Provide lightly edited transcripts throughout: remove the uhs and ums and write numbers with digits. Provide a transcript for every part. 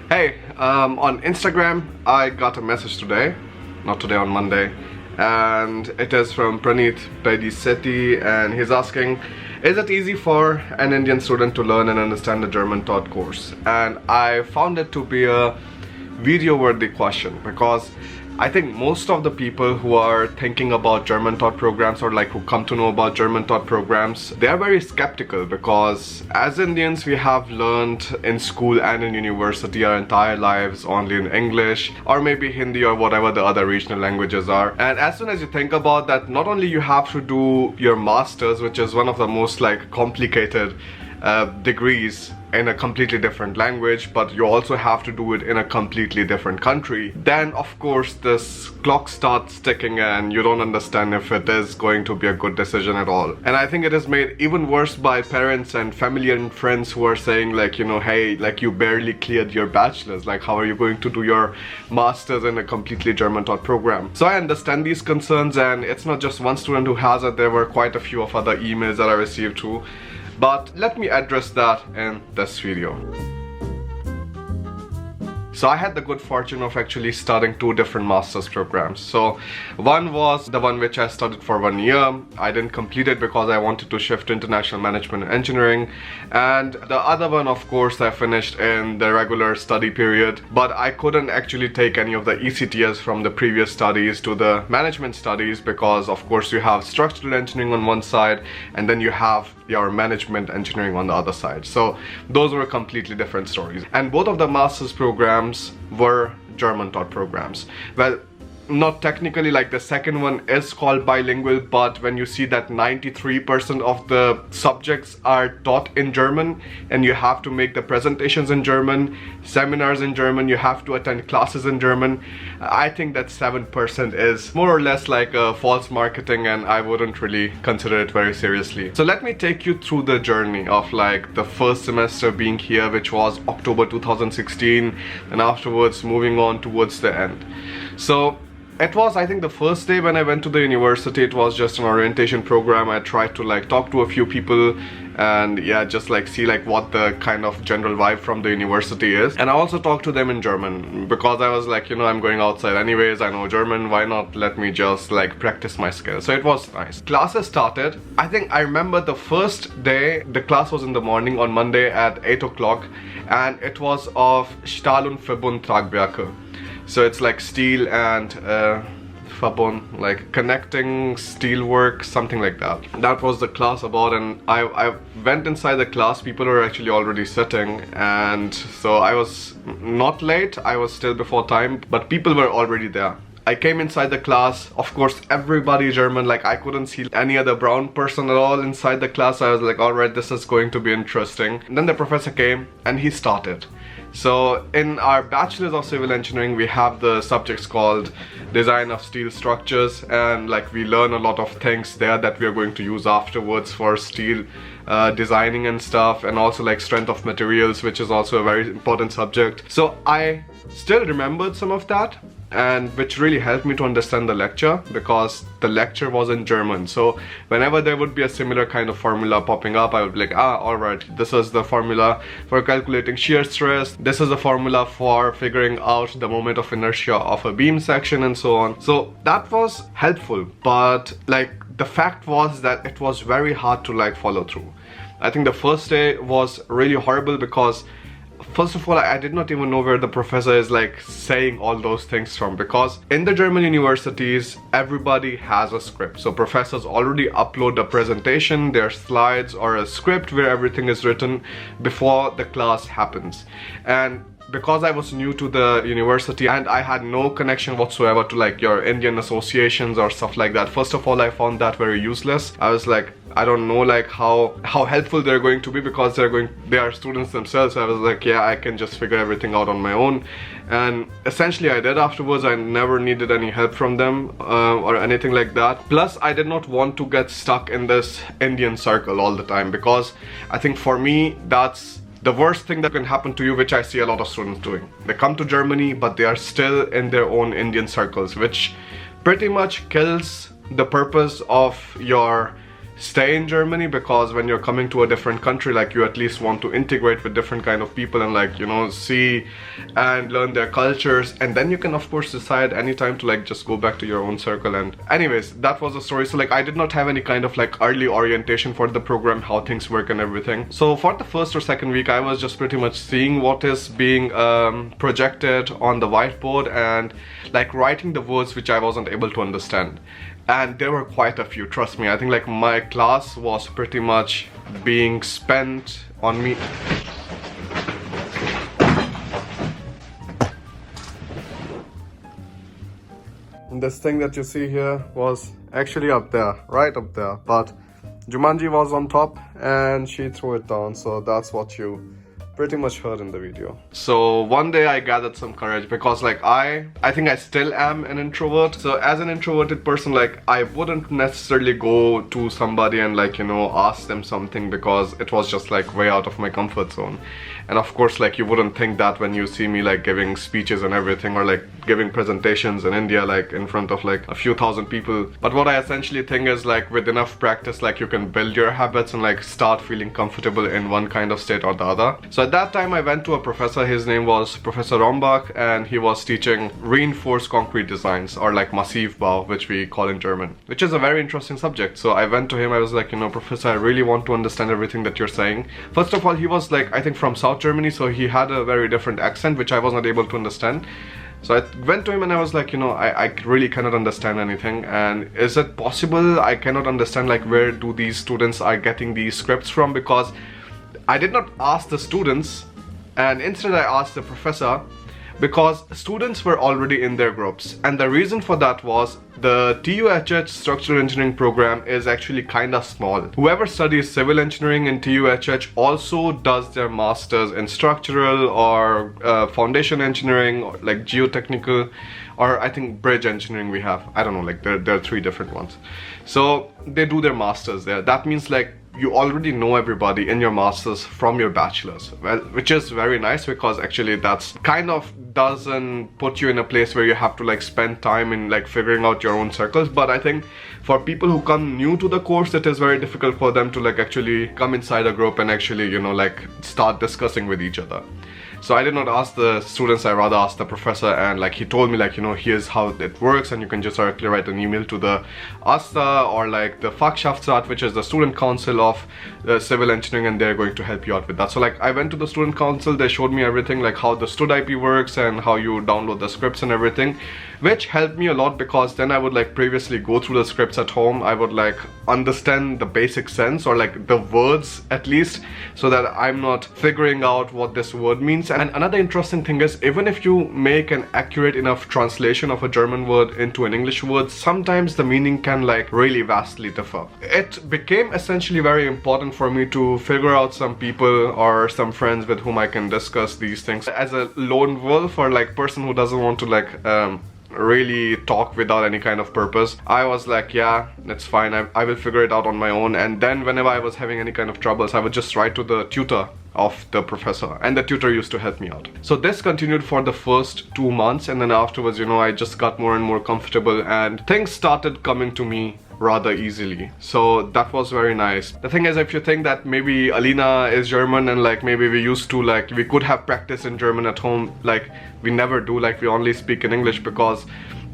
Hey, on Instagram, I got a message today, not today, on Monday, and it is from Praneeth Pedisetti, and he's asking, is it easy for an Indian student to learn and understand the German taught course? And I found it to be a video-worthy question because I think most of the people who are thinking about German taught programs or who come to know about German taught programs, they are very skeptical because as Indians we have learned in school and in university our entire lives only in English or maybe Hindi or whatever the other regional languages are. And as soon as you think about that, not only you have to do your masters, which is one of the most complicated degrees in a completely different language, but you also have to do it in a completely different country. Then of course this clock starts ticking and you don't understand if it is going to be a good decision at all. And I think it is made even worse by parents and family and friends who are saying hey, you barely cleared your bachelor's, how are you going to do your master's in a completely German taught program? So I understand these concerns, and it's not just one student who has it. There were quite a few of other emails that I received too. But let me address that in this video. So I had the good fortune of actually studying two different master's programs. So one was the one which I studied for 1 year. I didn't complete it because I wanted to shift to international management and engineering. And the other one, of course, I finished in the regular study period. But I couldn't actually take any of the ECTS from the previous studies to the management studies because, of course, you have structural engineering on one side and then you have your management engineering on the other side. So those were completely different stories. And both of the master's programs were German taught programs. Well, not technically, the second one is called bilingual, but when you see that 93% of the subjects are taught in German and you have to make the presentations in German, seminars in German, you have to attend classes in German, I think that 7% is more or less like a false marketing, and I wouldn't really consider it very seriously. So let me take you through the journey of the first semester being here, which was October 2016, and afterwards moving on towards the end. So it was, I think, the first day when I went to the university. It was just an orientation program. I tried to talk to a few people and just see what the kind of general vibe from the university is. And I also talked to them in German because I was I'm going outside anyways, I know German, why not let me just practice my skills. So it was nice. Classes started. I think I remember the first day the class was in the morning on Monday at 8 o'clock, and it was of Stahl- und Verbundtragwerke. So it's steel and Verbund, connecting steelwork, something like that. That was the class about, and I went inside the class. People were actually already sitting, and so I was not late. I was still before time, but people were already there. I came inside the class. Of course, everybody German. I couldn't see any other brown person at all inside the class. I was alright, this is going to be interesting. And then the professor came and he started. So in our Bachelor's of Civil Engineering, we have the subjects called Design of Steel Structures, and we learn a lot of things there that we are going to use afterwards for steel designing and stuff, and also Strength of Materials, which is also a very important subject. So I still remembered some of that, and which really helped me to understand the lecture because the lecture was in German. So whenever there would be a similar kind of formula popping up, I would be alright, this is the formula for calculating shear stress, this is the formula for figuring out the moment of inertia of a beam section, and so on. So that was helpful, but the fact was that it was very hard to follow through. I think the first day was really horrible because first of all, I did not even know where the professor is saying all those things from, because in the German universities everybody has a script. So professors already upload a presentation, their slides, or a script where everything is written before the class happens. And because I was new to the university and I had no connection whatsoever to your Indian associations or stuff like that, first of all I found that very useless. I was I don't know how helpful they're going to be because they are students themselves. So I was yeah, I can just figure everything out on my own. And essentially I did afterwards. I never needed any help from them or anything like that. Plus I did not want to get stuck in this Indian circle all the time, because I think for me that's the worst thing that can happen to you, which I see a lot of students doing. They come to Germany but they are still in their own Indian circles, which pretty much kills the purpose of your stay in Germany, because when you're coming to a different country, like you at least want to integrate with different kind of people and like, you know, see and learn their cultures, and then you can of course decide anytime to like just go back to your own circle. And anyways, that was the story. So like I did not have any kind of like early orientation for the program, how things work and everything. So for the first or second week, I was just pretty much seeing what is being projected on the whiteboard and like writing the words which I wasn't able to understand. And there were quite a few, trust me. I think like my class was pretty much being spent on me. And this thing that you see here was actually up there, right up there, but Jumanji was on top and she threw it down, so that's what you pretty much heard in the video. So one day I gathered some courage, because like I think I still am an introvert. So as an introverted person, like I wouldn't necessarily go to somebody and like, you know, ask them something, because it was just like way out of my comfort zone. And of course, like you wouldn't think that when you see me like giving speeches and everything, or like giving presentations in India, like in front of like a few thousand people. But what I essentially think is like with enough practice, like you can build your habits and like start feeling comfortable in one kind of state or the other. So at that time I went to a professor. His name was Professor Rombach, and he was teaching reinforced concrete designs, or like Massivbau, which we call in German, which is a very interesting subject. So I went to him. I was like, you know, Professor, I really want to understand everything that you're saying. First of all, he was like, I think from South Germany, so he had a very different accent which I was not able to understand. So I went to him and I was like, you know, I really cannot understand anything, and is it possible? I cannot understand like where do these students are getting these scripts from, because I did not ask the students, and instead I asked the professor, because students were already in their groups. And the reason for that was the TUHH structural engineering program is actually kind of small. Whoever studies civil engineering in TUHH also does their masters in structural or foundation engineering, or like geotechnical, or I think bridge engineering we have. I don't know, like there are three different ones. So they do their masters there. That means like you already know everybody in your masters from your bachelors, well, which is very nice, because actually that's kind of doesn't put you in a place where you have to like spend time in like figuring out your own circles. But I think for people who come new to the course, it is very difficult for them to like actually come inside a group and actually, you know, like start discussing with each other. So I did not ask the students, I rather asked the professor, and like he told me like, you know, here's how it works, and you can just directly write an email to the AStA or like the Fachschaftsrat, which is the student council of civil engineering, and they're going to help you out with that. So like I went to the student council, they showed me everything, like how the StudIP works and how you download the scripts and everything, which helped me a lot, because then I would like previously go through the scripts at home. I would like understand the basic sense, or like the words at least, so that I'm not figuring out what this word means. And another interesting thing is, even if you make an accurate enough translation of a German word into an English word, sometimes the meaning can like really vastly differ. It became essentially very important for me to figure out some people or some friends with whom I can discuss these things. As a lone wolf, or like person who doesn't want to like really talk without any kind of purpose, I was like, yeah, that's fine, I will figure it out on my own. And then whenever I was having any kind of troubles, I would just write to the tutor of the professor, and the tutor used to help me out. So this continued for the first 2 months, and then afterwards, you know, I just got more and more comfortable, and things started coming to me rather easily. So that was very nice. The thing is, if you think that maybe Alina is German and like maybe we used to like, we could have practice in German at home, like we never do, like we only speak in English, because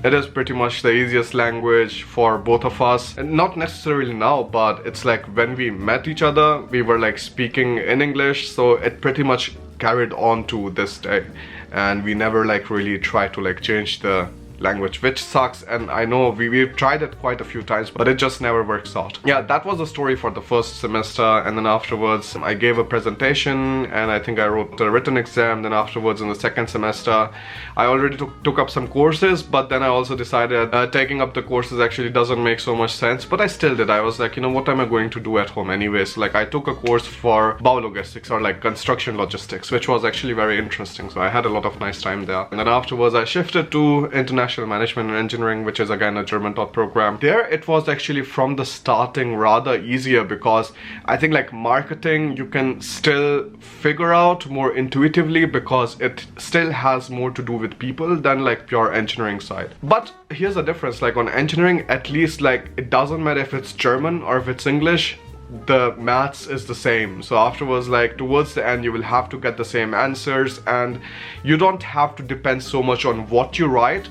it is pretty much the easiest language for both of us. And not necessarily now, but it's like when we met each other, we were like speaking in English, so it pretty much carried on to this day. And we never like really tried to like change the language, which sucks. And I know we've tried it quite a few times, but it just never works out. Yeah, that was the story for the first semester. And then afterwards I gave a presentation, and I think I wrote a written exam. Then afterwards in the second semester I already took up some courses, but then I also decided taking up the courses actually doesn't make so much sense, but I still did. I was like, you know, what am I going to do at home anyways? Like I took a course for Baulogistics, or like construction logistics, which was actually very interesting. So I had a lot of nice time there. And then afterwards I shifted to international International Management and Engineering, which is again a German taught program. There it was actually from the starting rather easier, because I think like marketing you can still figure out more intuitively, because it still has more to do with people than like pure engineering side. But here's the difference, like on engineering, at least like it doesn't matter if it's German or if it's English, the maths is the same. So afterwards, like towards the end, you will have to get the same answers, and you don't have to depend so much on what you write,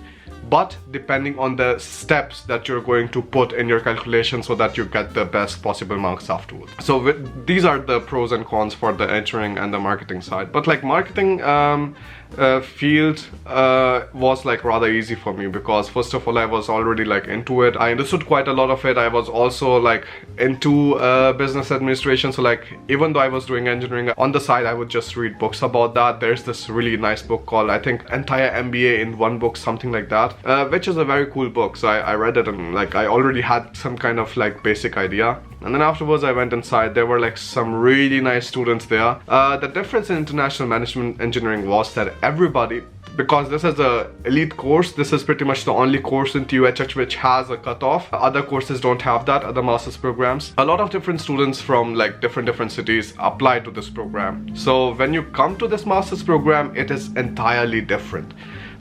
but depending on the steps that you're going to put in your calculation so that you get the best possible marks afterwards. So these are the pros and cons for the engineering and the marketing side. But like marketing field was like rather easy for me, because first of all I was already like into it. I understood quite a lot of it. I was also like into business administration, so like even though I was doing engineering on the side, I would just read books about that. There's this really nice book called, I think, Entire MBA in One Book, something like that, which is a very cool book. So I read it, and like I already had some kind of like basic idea. And then afterwards I went inside. There were like some really nice students there. The difference in International Management Engineering was that everybody, because this is a elite course, this is pretty much the only course in TUHH which has a cutoff. Other courses don't have that, other master's programs. A lot of different students from like different cities apply to this program. So when you come to this master's program, it is entirely different.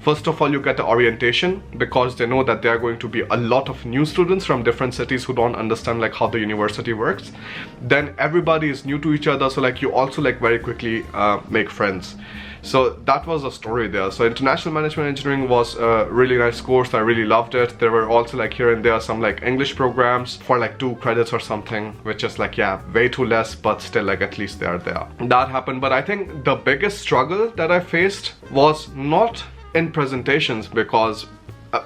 First of all, you get the orientation, because they know that there are going to be a lot of new students from different cities who don't understand like how the university works. Then everybody is new to each other, so like you also like very quickly make friends. So that was a story there. So International Management Engineering was a really nice course. I really loved it. There were also like here and there some like English programs for like 2 credits or something, which is like, yeah, way too less, but still like at least they are there. That happened. But I think the biggest struggle that I faced was not in presentations, because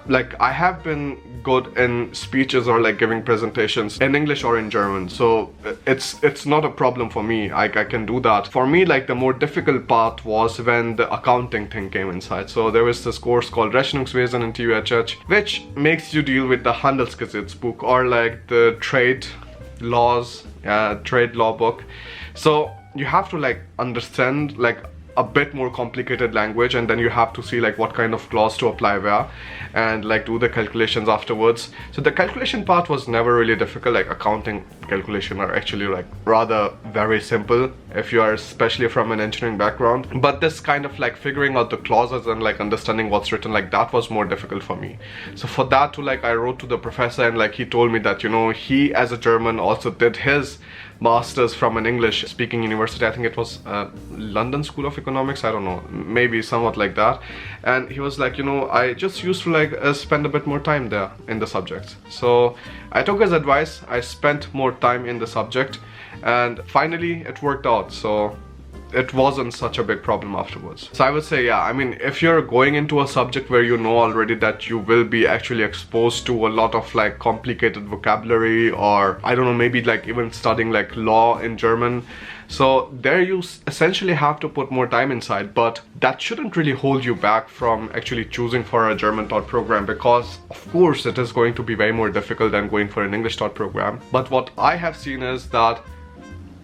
like I have been good in speeches or like giving presentations in English or in German, so it's not a problem for me. I can do that. For me, like the more difficult part was when the accounting thing came inside. So there was this course called Rechnungswesen in TUHH, which makes you deal with the Handelsgesetzbuch, or like the trade laws, trade law book. So you have to like understand like a bit more complicated language, and then you have to see like what kind of clause to apply where, and like do the calculations afterwards. So the calculation part was never really difficult. Like accounting calculation are actually like rather very simple if you are especially from an engineering background, but this kind of like figuring out the clauses and like understanding what's written, like that was more difficult for me. So for that too, like I wrote to the professor, and like he told me that, you know, he as a German also did his masters from an English speaking university. I think it was London School of Economics, I don't know, maybe somewhat like that. And he was like, you know, I just used to like spend a bit more time there in the subjects. So I took his advice, I spent more time in the subject, and finally it worked out. So it wasn't such a big problem afterwards. So I would say, yeah, I mean, if you're going into a subject where you know already that you will be actually exposed to a lot of like complicated vocabulary, or I don't know, maybe like even studying like law in German, so there you essentially have to put more time inside. But that shouldn't really hold you back from actually choosing for a German taught program, because of course it is going to be way more difficult than going for an English taught program. But what I have seen is that,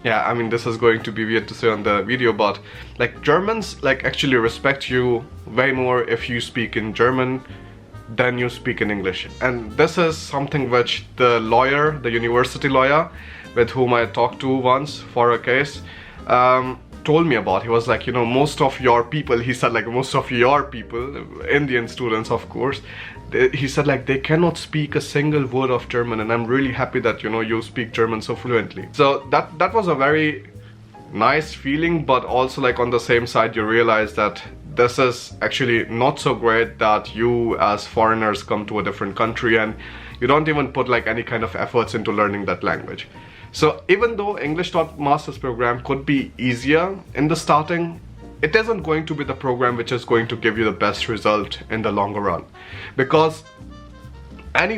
yeah, I mean, this is going to be weird to say on the video, but like Germans like actually respect you way more if you speak in German than you speak in English. And this is something which the lawyer, the university lawyer with whom I talked to once for a case, told me about. He was like, you know, most of your people, he said, like most of your people, Indian students of course, he said like they cannot speak a single word of German, and I'm really happy that, you know, you speak German so fluently. So that was a very nice feeling, but also like on the same side you realize that this is actually not so great that you as foreigners come to a different country and you don't even put like any kind of efforts into learning that language. So even though English taught master's program could be easier in the starting, it isn't going to be the program which is going to give you the best result in the longer run, because any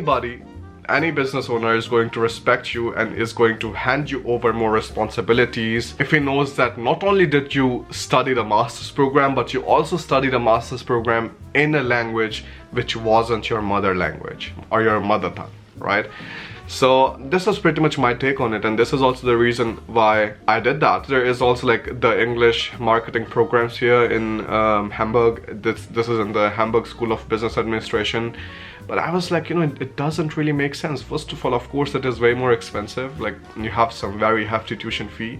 business owner is going to respect you and is going to hand you over more responsibilities if he knows that not only did you study the master's program, but you also studied a master's program in a language which wasn't your mother language or your mother tongue, right? So this is pretty much my take on it, and this is also the reason why I did that. There is also like the English marketing programs here in Hamburg. This is in the Hamburg School of Business Administration. But I was like, it doesn't really make sense. First of all, of course, it is way more expensive. Like, you have some very hefty tuition fee.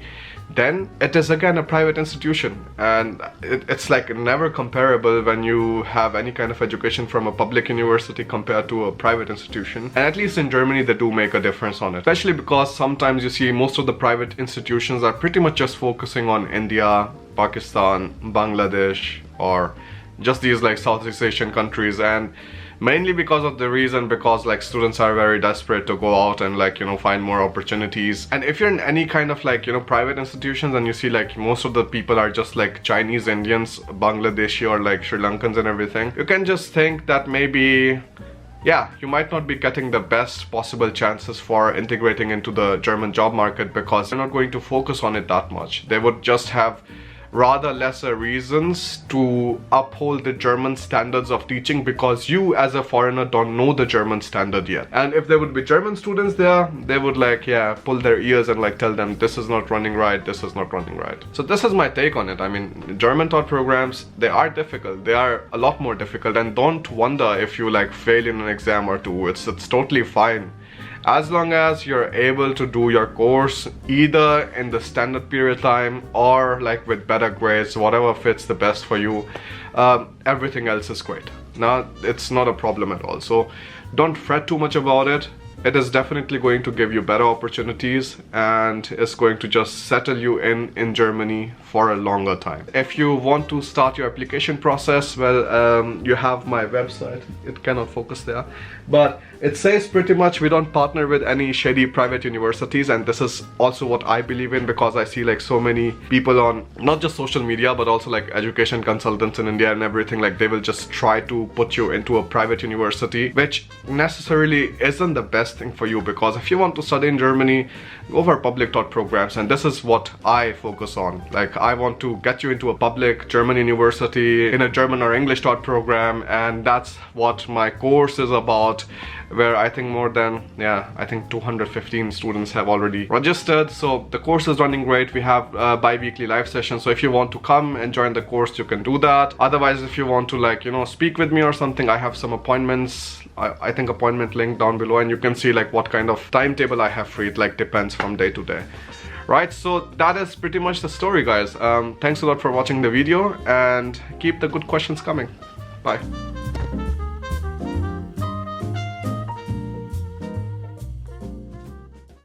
Then it is again a private institution, and it's like never comparable when you have any kind of education from a public university compared to a private institution. And at least in Germany, they do make a difference on it, especially because sometimes you see most of the private institutions are pretty much just focusing on India, Pakistan, Bangladesh, or just these like Southeast Asian countries, and mainly because of the reason because like students are very desperate to go out and like find more opportunities. And if you're in any kind of like private institutions and you see like most of the people are just like Chinese, Indians, Bangladeshi, or like Sri Lankans and everything, you can just think that maybe, yeah, you might not be getting the best possible chances for integrating into the German job market because they're not going to focus on it that much. They would just have rather lesser reasons to uphold the German standards of teaching because you as a foreigner don't know the German standard yet. And if there would be German students there, they would like, yeah, pull their ears and like tell them this is not running right, this is not running right. So this is my take on it. I mean, German taught programs, they are difficult. They are a lot more difficult, and don't wonder if you like fail in an exam or two. It's totally fine. As long as you're able to do your course either in the standard period time or like with better grades, whatever fits the best for you, everything else is great. Now, it's not a problem at all. So don't fret too much about it. It is definitely going to give you better opportunities, and it's going to just settle you in Germany for a longer time. If you want to start your application process, well, you have my website. It cannot focus there, but it says pretty much we don't partner with any shady private universities, and this is also what I believe in because I see like so many people on not just social media but also like education consultants in India and everything, like they will just try to put you into a private university, which necessarily isn't the best thing for you, because if you want to study in Germany, go for public taught programs, and this is what I focus on. Like, I want to get you into a public German university in a German or English taught program, and that's what my course is about, where I think more than, I think 215 students have already registered. So the course is running great. We have bi-weekly live sessions, so if you want to come and join the course, you can do that. Otherwise, if you want to like speak with me or something, I have some appointments. I think appointment link down below, and you can see like what kind of timetable I have free. It like depends from day to day. Right, so that is pretty much the story, guys. Thanks a lot for watching the video, and keep the good questions coming. Bye.